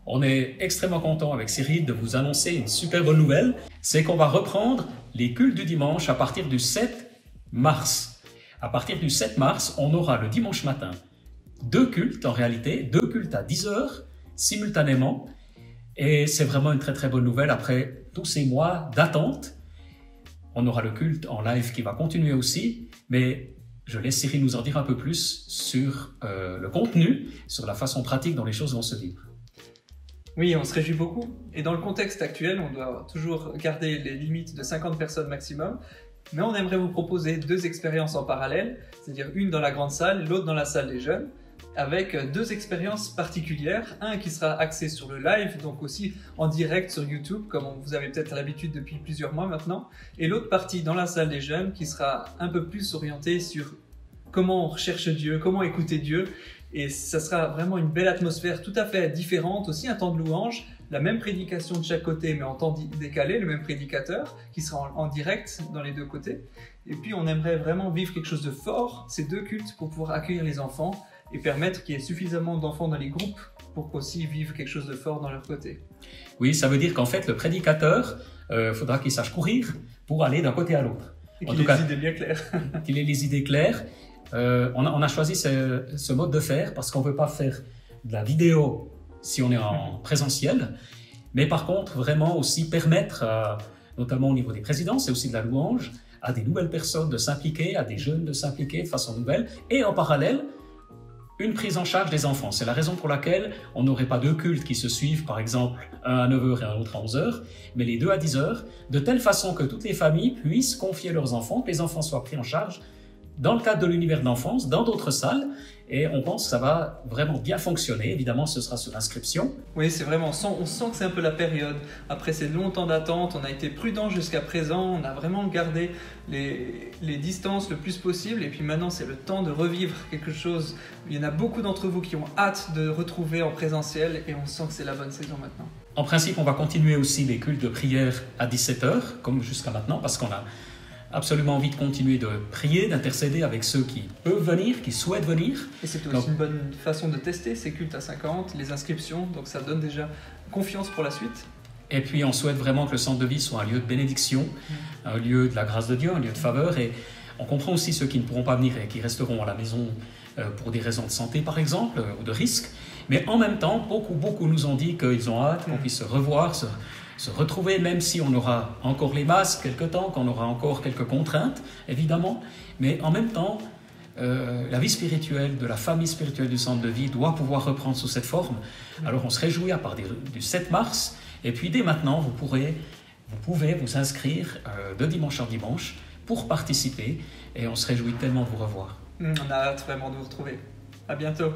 On est extrêmement content avec Cyril de vous annoncer une super bonne nouvelle. C'est qu'on va reprendre les cultes du dimanche à partir du 7 mars. À partir du 7 mars, on aura le dimanche matin deux cultes en réalité, deux cultes à 10 heures simultanément. Et c'est vraiment une très très bonne nouvelle après tous ces mois d'attente. On aura le culte en live qui va continuer aussi, mais je laisse Cyril nous en dire un peu plus sur le contenu, sur la façon pratique dont les choses vont se vivre. Oui, on se réjouit beaucoup. Et dans le contexte actuel, on doit toujours garder les limites de 50 personnes maximum. Mais on aimerait vous proposer deux expériences en parallèle, c'est-à-dire une dans la grande salle, l'autre dans la salle des jeunes, avec deux expériences particulières. Un qui sera axé sur le live, donc aussi en direct sur YouTube, comme vous avez peut-être l'habitude depuis plusieurs mois maintenant. Et l'autre partie dans la salle des jeunes qui sera un peu plus orientée sur comment on recherche Dieu, comment écouter Dieu. Et ça sera vraiment une belle atmosphère tout à fait différente, aussi un temps de louange, la même prédication de chaque côté mais en temps décalé, le même prédicateur qui sera en direct dans les deux côtés. Et puis on aimerait vraiment vivre quelque chose de fort, ces deux cultes, pour pouvoir accueillir les enfants et permettre qu'il y ait suffisamment d'enfants dans les groupes pour qu'aussi vivent quelque chose de fort dans leur côté. Oui, ça veut dire qu'en fait le prédicateur, faudra qu'il sache courir pour aller d'un côté à l'autre. Et qu'il ait les idées bien claires. Qu'il ait les idées claires. On a choisi ce mode de faire parce qu'on ne veut pas faire de la vidéo si on est en présentiel, mais par contre vraiment aussi permettre, notamment au niveau des présidences et aussi de la louange, à des nouvelles personnes de s'impliquer, à des jeunes de s'impliquer de façon nouvelle, et en parallèle, une prise en charge des enfants. C'est la raison pour laquelle on n'aurait pas deux cultes qui se suivent, par exemple un à 9 h et un autre à 11 h, mais les deux à 10 h, de telle façon que toutes les familles puissent confier leurs enfants, que les enfants soient pris en charge dans le cadre de l'univers d'enfance, dans d'autres salles, et on pense que ça va vraiment bien fonctionner. Évidemment, ce sera sur inscription. Oui, c'est vraiment, on sent que c'est un peu la période. Après ces longs temps d'attente, on a été prudent jusqu'à présent, on a vraiment gardé les distances le plus possible, et puis maintenant c'est le temps de revivre quelque chose. Il y en a beaucoup d'entre vous qui ont hâte de retrouver en présentiel, et on sent que c'est la bonne saison maintenant. En principe, on va continuer aussi les cultes de prière à 17 h, comme jusqu'à maintenant, parce qu'on a absolument envie de continuer de prier, d'intercéder avec ceux qui peuvent venir, qui souhaitent venir. Et c'est aussi une bonne façon de tester ces cultes à 50, les inscriptions, donc ça donne déjà confiance pour la suite. Et puis on souhaite vraiment que le centre de vie soit un lieu de bénédiction, un lieu de la grâce de Dieu, un lieu de faveur, et on comprend aussi ceux qui ne pourront pas venir et qui resteront à la maison pour des raisons de santé par exemple, ou de risque. Mais en même temps, beaucoup nous ont dit qu'ils ont hâte qu'on puisse se revoir, se retrouver, même si on aura encore les masques quelque temps, qu'on aura encore quelques contraintes, évidemment. Mais en même temps, la vie spirituelle, de la famille spirituelle du centre de vie doit pouvoir reprendre sous cette forme. Alors on se réjouit à partir du 7 mars. Et puis dès maintenant, vous pouvez vous inscrire de dimanche en dimanche pour participer. Et on se réjouit tellement de vous revoir. On a hâte vraiment de vous retrouver. À bientôt.